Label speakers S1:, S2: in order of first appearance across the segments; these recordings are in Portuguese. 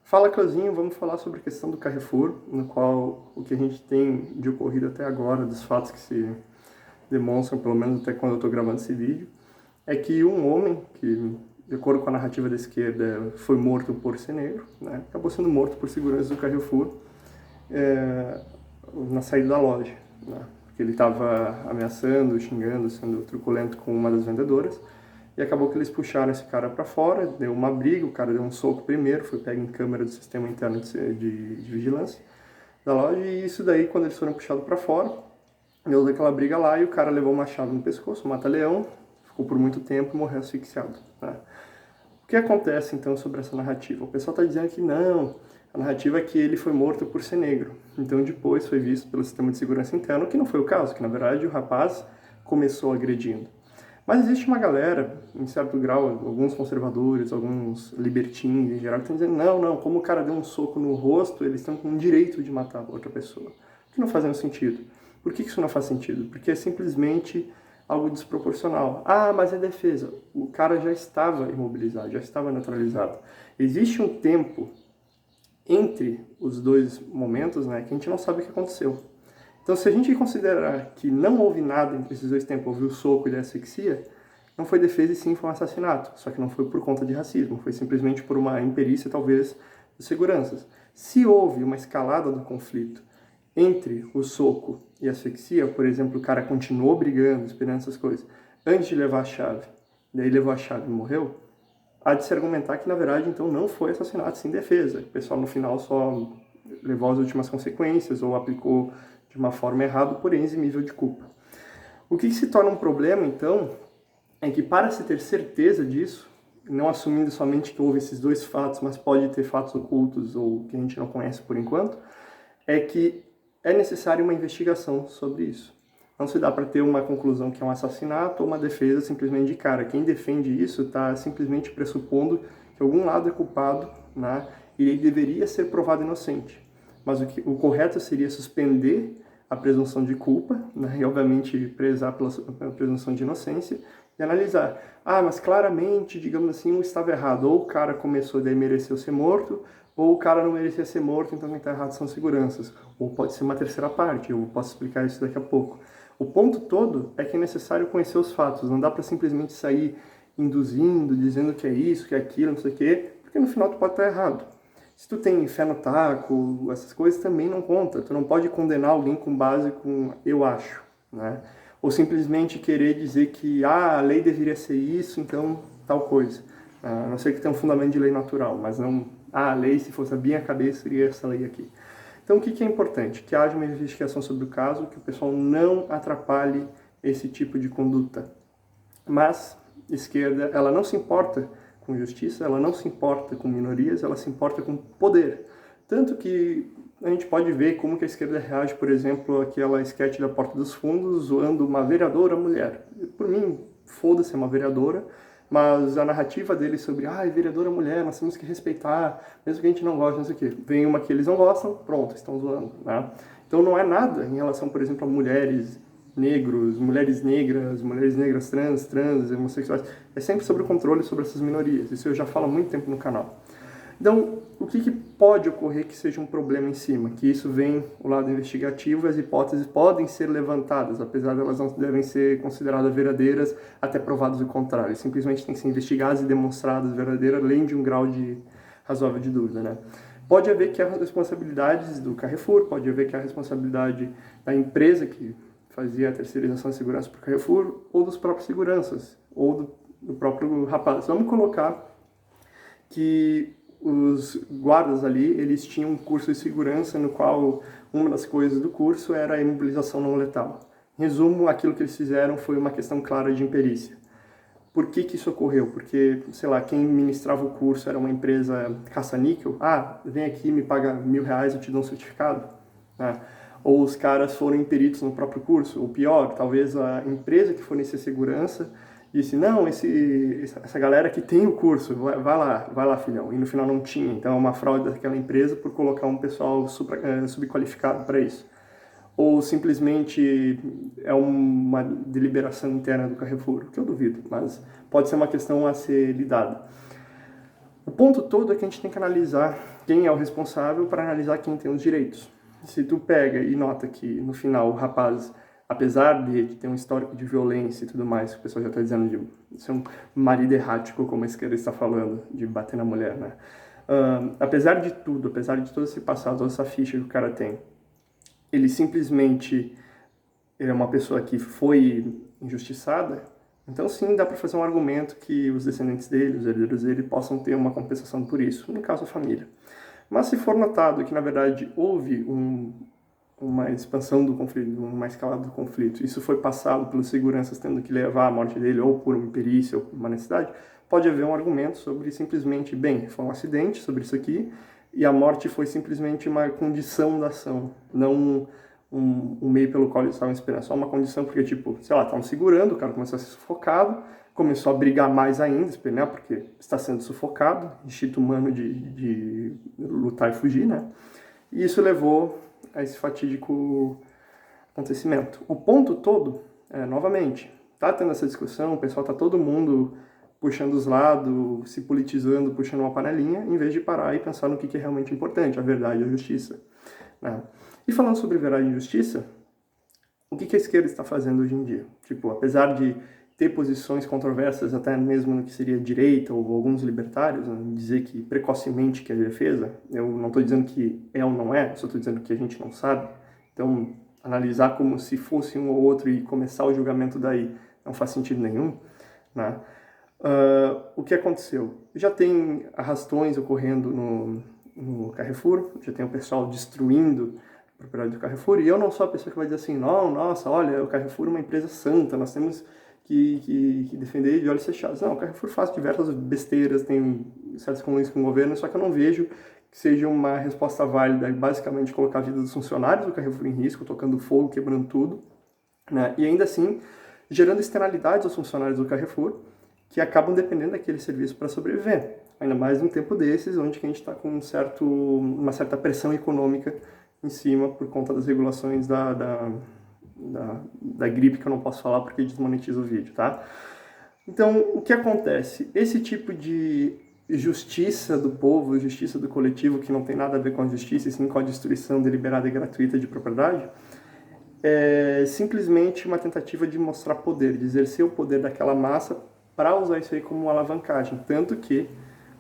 S1: Fala, Clauzinho, vamos falar sobre a questão do Carrefour, no qual o que a gente tem de ocorrido até agora, dos fatos que se demonstram, pelo menos até quando eu estou gravando esse vídeo, é que um homem que, de acordo com a narrativa da esquerda, foi morto por ser negro, né, acabou sendo morto por segurança do Carrefour na saída da loja, né, porque ele estava ameaçando, xingando, sendo truculento com uma das vendedoras. E acabou que eles puxaram esse cara para fora, deu uma briga, o cara deu um soco primeiro, foi pego em câmera do sistema interno de vigilância da loja, e isso daí, quando eles foram puxados para fora, deu daquela briga lá e o cara levou uma chave no pescoço, um mata-leão, ficou por muito tempo e morreu asfixiado. Né? O que acontece então sobre essa narrativa? O pessoal está dizendo que não, a narrativa é que ele foi morto por ser negro. Então depois foi visto pelo sistema de segurança interno que não foi o caso, que na verdade o rapaz começou agredindo. Mas existe uma galera, em certo grau, alguns conservadores, alguns libertins em geral, que estão dizendo, não, como o cara deu um soco no rosto, eles estão com o direito de matar outra pessoa. O que não faz nenhum sentido. Por que isso não faz sentido? Porque é simplesmente algo desproporcional. Ah, mas é defesa. O cara já estava imobilizado, já estava neutralizado. Existe um tempo entre os dois momentos, né, que a gente não sabe o que aconteceu. Então, se a gente considerar que não houve nada entre esses dois tempos, houve o soco e a asfixia, não foi defesa e sim foi um assassinato. Só que não foi por conta de racismo, foi simplesmente por uma imperícia, talvez, dos seguranças. Se houve uma escalada do conflito entre o soco e a asfixia, por exemplo, o cara continuou brigando, esperando essas coisas, antes de levar a chave, daí levou a chave e morreu, há de se argumentar que, na verdade, então não foi assassinato, sim defesa. O pessoal, no final, só levou as últimas consequências ou aplicou de uma forma errada, porém eximível de culpa. O que se torna um problema, então, é que para se ter certeza disso, não assumindo somente que houve esses dois fatos, mas pode ter fatos ocultos ou que a gente não conhece por enquanto, é que é necessária uma investigação sobre isso. Não se dá para ter uma conclusão que é um assassinato ou uma defesa simplesmente de cara. Quem defende isso está simplesmente pressupondo que algum lado é culpado, né, e ele deveria ser provado inocente. Mas o correto seria suspender a presunção de culpa, né, e obviamente prezar pela presunção de inocência, e analisar, mas claramente, digamos assim, um estava errado, ou o cara começou e daí mereceu ser morto, ou o cara não merecia ser morto, então quem está errado são seguranças. Ou pode ser uma terceira parte, eu posso explicar isso daqui a pouco. O ponto todo é que é necessário conhecer os fatos, não dá para simplesmente sair induzindo, dizendo que é isso, que é aquilo, não sei o quê, porque no final tu pode estar errado. Se tu tem fé no taco, essas coisas também não conta. Tu não pode condenar alguém com base com eu acho, né? Ou simplesmente querer dizer que a lei deveria ser isso, então tal coisa. A não ser que tenha um fundamento de lei natural, mas não a lei, se fosse a minha cabeça, seria essa lei aqui. Então o que é importante? Que haja uma investigação sobre o caso, que o pessoal não atrapalhe esse tipo de conduta. Mas a esquerda, ela não se importa com justiça, ela não se importa com minorias, ela se importa com poder. Tanto que a gente pode ver como que a esquerda reage, por exemplo, àquela esquete da Porta dos Fundos, zoando uma vereadora mulher. Por mim, foda-se, é uma vereadora, mas a narrativa deles sobre, vereadora mulher, nós temos que respeitar, mesmo que a gente não goste, não sei o quê. Vem uma que eles não gostam, pronto, estão zoando, né? Então não é nada em relação, por exemplo, a mulheres negros, mulheres negras trans, homossexuais. É sempre sobre o controle sobre essas minorias. Isso eu já falo há muito tempo no canal. Então, o que pode ocorrer que seja um problema em cima? Que isso vem o lado investigativo, as hipóteses podem ser levantadas, apesar de elas não devem ser consideradas verdadeiras até provadas o contrário. Simplesmente tem que ser investigadas e demonstradas verdadeiras, além de um grau de razoável de dúvida, né? Pode haver que há responsabilidades do Carrefour, pode haver que há responsabilidade da empresa que fazia a terceirização de segurança para o Carrefour, ou dos próprios seguranças, ou do próprio rapaz. Vamos colocar que os guardas ali, eles tinham um curso de segurança no qual uma das coisas do curso era a imobilização não letal. Em resumo, aquilo que eles fizeram foi uma questão clara de imperícia. Por que isso ocorreu? Porque, sei lá, quem ministrava o curso era uma empresa caça-níquel. Vem aqui, me paga R$1.000, eu te dou um certificado. Ou os caras foram peritos no próprio curso. Ou pior, talvez a empresa que fornecia segurança disse, não, essa galera que tem o curso, vai lá, filhão. E no final não tinha. Então é uma fraude daquela empresa por colocar um pessoal subqualificado para isso. Ou simplesmente é uma deliberação interna do Carrefour, que eu duvido, mas pode ser uma questão a ser lidada. O ponto todo é que a gente tem que analisar quem é o responsável para analisar quem tem os direitos. Se tu pega e nota que no final o rapaz, apesar de ter um histórico de violência e tudo mais, que o pessoal já está dizendo de ser um marido errático, como a esquerda está falando, de bater na mulher, né? Apesar de tudo, apesar de todo esse passado, toda essa ficha que o cara tem, ele simplesmente é uma pessoa que foi injustiçada, então sim, dá para fazer um argumento que os descendentes dele, os herdeiros dele, possam ter uma compensação por isso, no caso a família. Mas se for notado que, na verdade, houve uma expansão do conflito, uma escalada do conflito, isso foi passado pelos seguranças tendo que levar à morte dele ou por uma perícia ou por uma necessidade, pode haver um argumento sobre simplesmente, bem, foi um acidente sobre isso aqui, e a morte foi simplesmente uma condição da ação, não um meio pelo qual eles estavam esperando, só uma condição, porque, tipo, sei lá, estavam segurando, o cara começou a ser sufocado, começou a brigar mais ainda, espernear, porque está sendo sufocado, instinto humano de lutar e fugir, né? E isso levou a esse fatídico acontecimento. O ponto todo, novamente, tá tendo essa discussão, o pessoal tá todo mundo puxando os lados, se politizando, puxando uma panelinha, em vez de parar e pensar no que é realmente importante, a verdade e a justiça, né? E falando sobre verdade e justiça, o que a esquerda está fazendo hoje em dia? Tipo, apesar de ter posições controversas, até mesmo no que seria direita ou alguns libertários, né, dizer que precocemente que é defesa, eu não estou dizendo que é ou não é, só estou dizendo que a gente não sabe. Então, analisar como se fosse um ou outro e começar o julgamento daí não faz sentido nenhum, né? O que aconteceu? Já tem arrastões ocorrendo no Carrefour, já tem o pessoal destruindo a propriedade do Carrefour, e eu não sou a pessoa que vai dizer assim, não, nossa, olha, o Carrefour é uma empresa santa, nós temos que defender de olhos fechados. Não, o Carrefour faz diversas besteiras, tem certos conflitos com o governo, só que eu não vejo que seja uma resposta válida, basicamente colocar a vida dos funcionários do Carrefour em risco, tocando fogo, quebrando tudo, né? E ainda assim, gerando externalidades aos funcionários do Carrefour, que acabam dependendo daquele serviço para sobreviver. Ainda mais num tempo desses, onde a gente está com uma certa pressão econômica em cima por conta das regulações da gripe, que eu não posso falar porque desmonetiza o vídeo, tá? Então, o que acontece? Esse tipo de justiça do povo, justiça do coletivo, que não tem nada a ver com a justiça, e sim com a destruição deliberada e gratuita de propriedade, é simplesmente uma tentativa de mostrar poder, de exercer o poder daquela massa para usar isso aí como uma alavancagem. Tanto que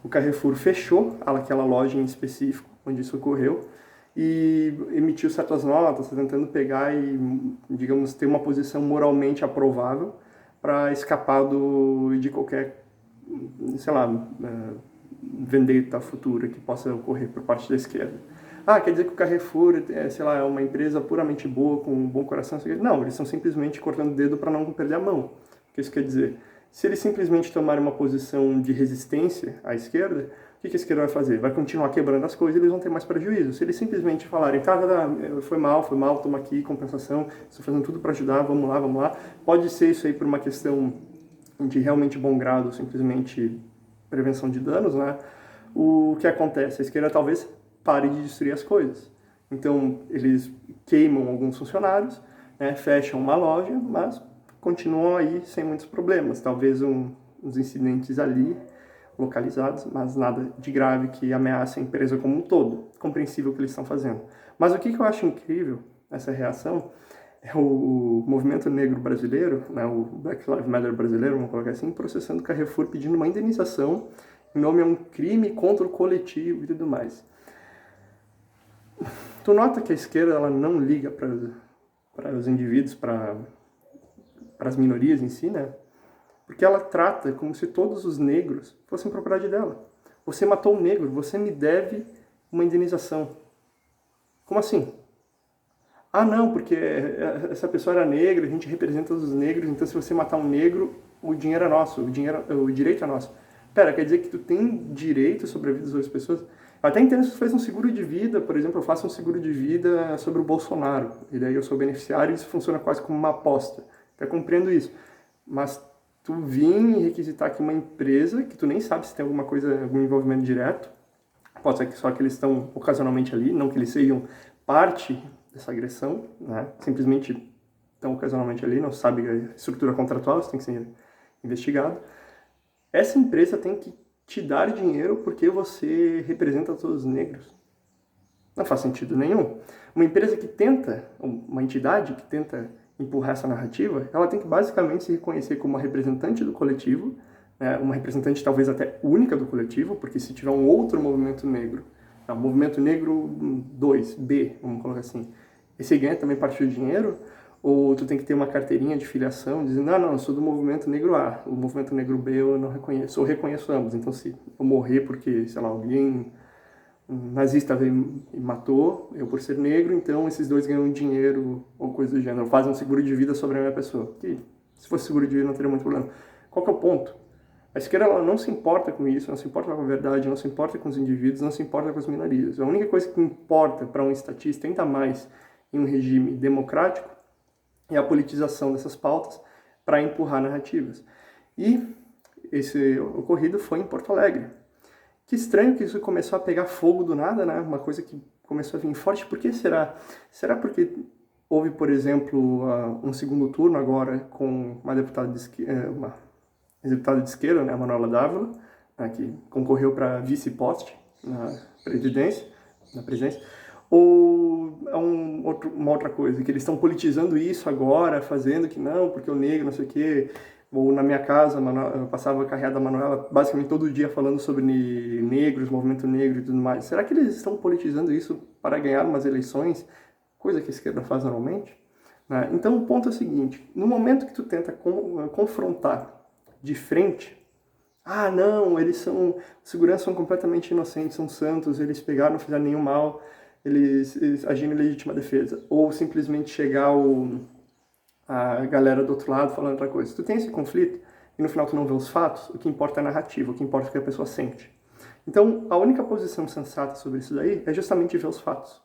S1: o Carrefour fechou aquela loja em específico, onde isso ocorreu, e emitiu certas notas, tentando pegar e, digamos, ter uma posição moralmente aprovável para escapar de qualquer, sei lá, vendetta futura que possa ocorrer por parte da esquerda. Ah, quer dizer que o Carrefour sei lá, é uma empresa puramente boa, com um bom coração? Não, eles estão simplesmente cortando o dedo para não perder a mão. O que isso quer dizer? Se eles simplesmente tomarem uma posição de resistência à esquerda, o que a esquerda vai fazer? Vai continuar quebrando as coisas e eles vão ter mais prejuízo. Se eles simplesmente falarem, tá, foi mal, toma aqui, compensação, estou fazendo tudo para ajudar, vamos lá. Pode ser isso aí por uma questão de realmente bom grado, simplesmente prevenção de danos, né? O que acontece? A esquerda talvez pare de destruir as coisas. Então, eles queimam alguns funcionários, né, fecham uma loja, mas continuam aí sem muitos problemas. Talvez uns incidentes ali localizados, mas nada de grave que ameace a empresa como um todo. Compreensível o que eles estão fazendo. Mas o que eu acho incrível nessa reação é o movimento negro brasileiro, né, o Black Lives Matter brasileiro, vamos colocar assim, processando o Carrefour, pedindo uma indenização em nome a um crime contra o coletivo e tudo mais. Tu nota que a esquerda ela não liga para os indivíduos, para as minorias em si, né? Porque ela trata como se todos os negros fossem propriedade dela. Você matou um negro, você me deve uma indenização. Como assim? Ah, não, porque essa pessoa era negra, a gente representa os negros, então se você matar um negro, o dinheiro é nosso, o direito é nosso. Pera, quer dizer que tu tem direito sobre a vida das outras pessoas? Eu até entendo se tu faz um seguro de vida, por exemplo, eu faço um seguro de vida sobre o Bolsonaro, e daí eu sou beneficiário e isso funciona quase como uma aposta. Até compreendo isso. Mas tu vir e requisitar aqui uma empresa que tu nem sabe se tem alguma coisa, algum envolvimento direto, pode ser que só que eles estão ocasionalmente ali, não que eles sejam parte dessa agressão, né? Simplesmente estão ocasionalmente ali, não sabe a estrutura contratual, isso tem que ser investigado. Essa empresa tem que te dar dinheiro porque você representa todos os negros. Não faz sentido nenhum. Uma empresa que tenta, uma entidade que tenta empurrar essa narrativa, ela tem que basicamente se reconhecer como uma representante do coletivo, né, uma representante talvez até única do coletivo, porque se tiver um outro movimento negro, o movimento negro 2, B, vamos colocar assim, esse ganha também parte do dinheiro, ou tu tem que ter uma carteirinha de filiação dizendo, não, eu sou do movimento negro A, o movimento negro B eu não reconheço, ou reconheço ambos, então se eu morrer porque, sei lá, alguém um nazista veio e matou, eu por ser negro, então esses dois ganham dinheiro ou coisa do gênero, fazem um seguro de vida sobre a minha pessoa. Que, se fosse seguro de vida não teria muito problema. Qual que é o ponto? A esquerda ela não se importa com isso, não se importa com a verdade, não se importa com os indivíduos, não se importa com as minorias. A única coisa que importa para um estatista, ainda mais em um regime democrático, é a politização dessas pautas para empurrar narrativas. E esse ocorrido foi em Porto Alegre. Que estranho que isso começou a pegar fogo do nada, né? Uma coisa que começou a vir forte. Por que será? Será porque houve, por exemplo, um segundo turno agora com uma deputada de esquerda, né, a Manuela Dávila, né, que concorreu para vice-poste na presidência, ou é uma outra coisa, que eles estão politizando isso agora, fazendo que não, porque o negro, não sei o quê. Ou na minha casa, eu passava a carreada da Manuela basicamente todo dia falando sobre negros, movimento negro e tudo mais. Será que eles estão politizando isso para ganhar umas eleições? Coisa que a esquerda faz normalmente? Né? Então o ponto é o seguinte, no momento que tu tenta confrontar de frente, não, eles são, segurança são completamente inocentes, são santos, eles pegaram, não fizeram nenhum mal, eles agiram em legítima defesa. Ou simplesmente chegar a galera do outro lado falando outra coisa. Se tu tem esse conflito e no final tu não vê os fatos, o que importa é a narrativa, o que importa é o que a pessoa sente. Então, a única posição sensata sobre isso daí é justamente ver os fatos.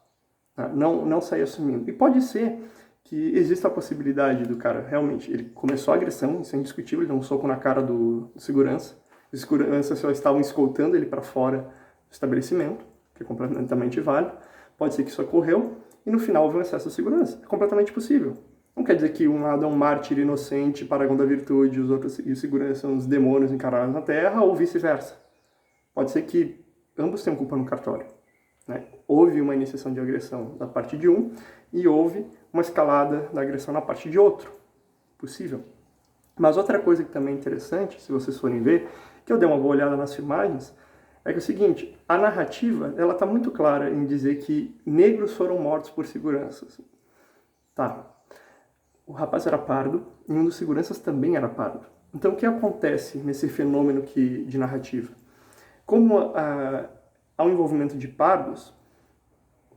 S1: Tá? Não sair assumindo. E pode ser que exista a possibilidade do cara, realmente, ele começou a agressão, isso é indiscutível, ele deu um soco na cara do segurança. Os seguranças só estavam escoltando ele para fora do estabelecimento, que é completamente válido. Pode ser que isso ocorreu e no final houve um excesso de segurança. É completamente possível. Não quer dizer que um lado é um mártir inocente, paragão da virtude, os outros e os seguranças são os demônios encarnados na Terra, ou vice-versa. Pode ser que ambos tenham culpa no cartório. Né? Houve uma iniciação de agressão da parte de um e houve uma escalada da agressão na parte de outro. Possível. Mas outra coisa que também é interessante, se vocês forem ver, que eu dei uma boa olhada nas filmagens, é que é o seguinte, a narrativa ela está muito clara em dizer que negros foram mortos por seguranças. Tá. O rapaz era pardo e um dos seguranças também era pardo. Então, o que acontece nesse fenômeno de narrativa? Como há um envolvimento de pardos,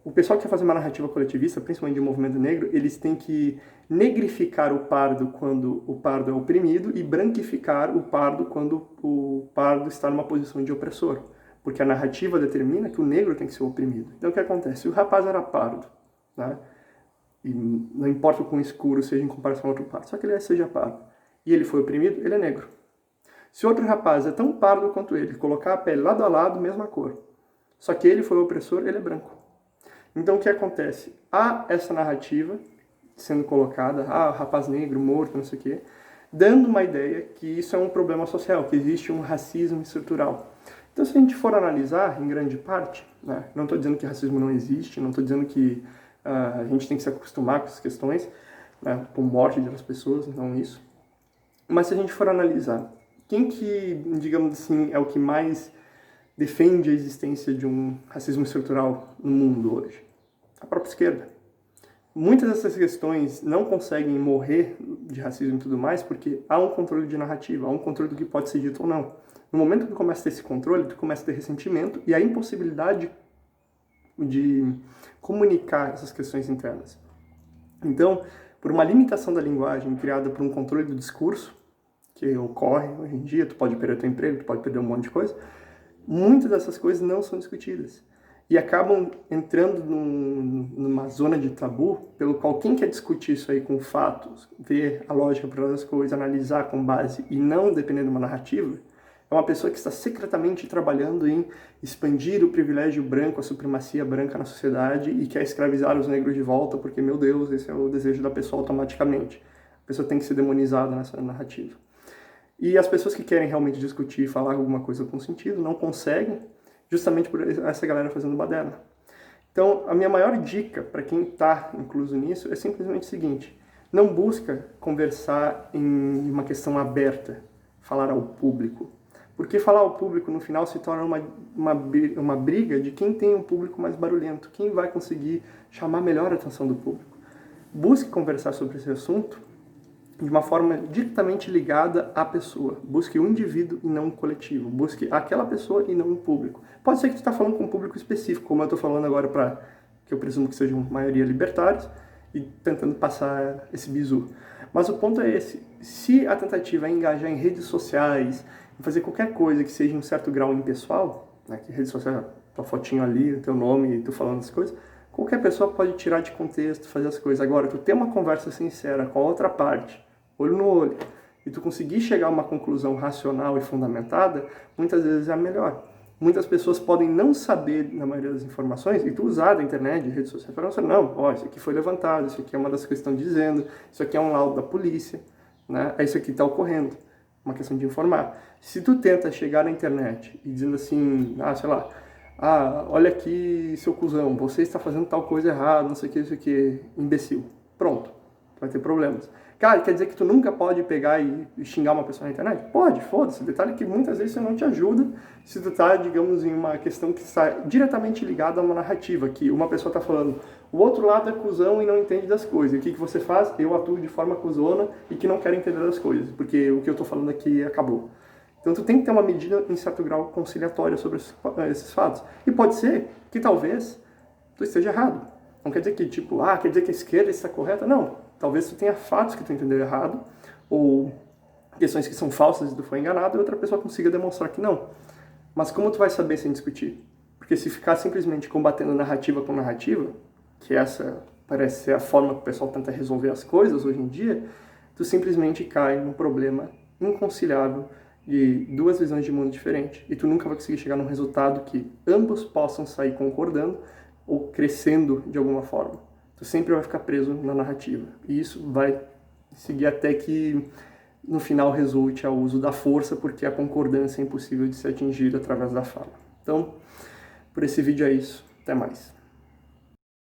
S1: o pessoal que quer fazer uma narrativa coletivista, principalmente de movimento negro, eles têm que negrificar o pardo quando o pardo é oprimido e branquificar o pardo quando o pardo está numa posição de opressor. Porque a narrativa determina que o negro tem que ser oprimido. Então, o que acontece? O rapaz era pardo, né? E não importa o quão escuro seja em comparação ao outro pardo, só que ele seja pardo, e ele foi oprimido, ele é negro. Se outro rapaz é tão pardo quanto ele, colocar a pele lado a lado, mesma cor, só que ele foi o opressor, ele é branco. Então o que acontece? Há essa narrativa sendo colocada, rapaz negro, morto, não sei o quê, dando uma ideia que isso é um problema social, que existe um racismo estrutural. Então se a gente for analisar, em grande parte, né, não estou dizendo que racismo não existe, não estou dizendo que a gente tem que se acostumar com essas questões, né, com morte de outras pessoas, não isso. Mas se a gente for analisar, quem que, digamos assim, é o que mais defende a existência de um racismo estrutural no mundo hoje? A própria esquerda. Muitas dessas questões não conseguem morrer de racismo e tudo mais porque há um controle de narrativa, há um controle do que pode ser dito ou não. No momento que tu começa a ter esse controle, tu começa a ter ressentimento e a impossibilidade de comunicar essas questões internas. Então, por uma limitação da linguagem criada por um controle do discurso, que ocorre hoje em dia, tu pode perder teu emprego, tu pode perder um monte de coisa, muitas dessas coisas não são discutidas. E acabam entrando numa zona de tabu, pelo qual quem quer discutir isso aí com fatos, ver a lógica por trás das coisas, analisar com base e não depender de uma narrativa, é uma pessoa que está secretamente trabalhando em expandir o privilégio branco, a supremacia branca na sociedade e quer escravizar os negros de volta, porque, meu Deus, esse é o desejo da pessoa automaticamente. A pessoa tem que ser demonizada nessa narrativa. E as pessoas que querem realmente discutir e falar alguma coisa com sentido não conseguem, justamente por essa galera fazendo baderna. Então, a minha maior dica para quem está incluso nisso é simplesmente o seguinte: não busca conversar em uma questão aberta, falar ao público. Porque falar ao público, no final, se torna uma briga de quem tem um público mais barulhento, quem vai conseguir chamar melhor a atenção do público. Busque conversar sobre esse assunto de uma forma diretamente ligada à pessoa. Busque o indivíduo e não o coletivo. Busque aquela pessoa e não o público. Pode ser que tu está falando com um público específico, como eu estou falando agora para que eu presumo que sejam maioria libertários, e tentando passar esse bizu. Mas o ponto é esse: se a tentativa é engajar em redes sociais, em fazer qualquer coisa que seja em um certo grau impessoal, né, que rede social, tua fotinho ali, o teu nome e tu falando as coisas, qualquer pessoa pode tirar de contexto, fazer as coisas. Agora, tu ter uma conversa sincera com a outra parte, olho no olho, e tu conseguir chegar a uma conclusão racional e fundamentada, muitas vezes é a melhor. Muitas pessoas podem não saber, na maioria das informações, e tu usar da internet, de redes sociais, para não, ó, isso aqui foi levantado, isso aqui é uma das coisas que estão dizendo, isso aqui é um laudo da polícia, né? É isso aqui que está ocorrendo, uma questão de informar. Se tu tenta chegar na internet e dizendo assim, sei lá, olha aqui, seu cuzão, você está fazendo tal coisa errada, não sei o que, isso aqui, imbecil. Pronto, vai ter problemas. Cara, quer dizer que tu nunca pode pegar e xingar uma pessoa na internet? Pode, foda-se. O detalhe é que muitas vezes isso não te ajuda se tu tá, digamos, em uma questão que está diretamente ligada a uma narrativa, que uma pessoa tá falando, o outro lado é cuzão e não entende das coisas. E o que você faz? Eu atuo de forma cuzona e que não quero entender das coisas, porque o que eu tô falando aqui acabou. Então tu tem que ter uma medida, em certo grau, conciliatória sobre esses fatos. E pode ser que talvez tu esteja errado. Não quer dizer que, quer dizer que a esquerda está correta? Não. Talvez tu tenha fatos que tu entendeu errado, ou questões que são falsas e tu foi enganado, e outra pessoa consiga demonstrar que não. Mas como tu vai saber sem discutir? Porque se ficar simplesmente combatendo narrativa com narrativa, que essa parece ser a forma que o pessoal tenta resolver as coisas hoje em dia, tu simplesmente cai num problema inconciliável de duas visões de mundo diferentes. E tu nunca vai conseguir chegar num resultado que ambos possam sair concordando ou crescendo de alguma forma. Tu sempre vai ficar preso na narrativa. E isso vai seguir até que, no final, resulte ao uso da força, porque a concordância é impossível de ser atingida através da fala. Então, por esse vídeo é isso. Até mais.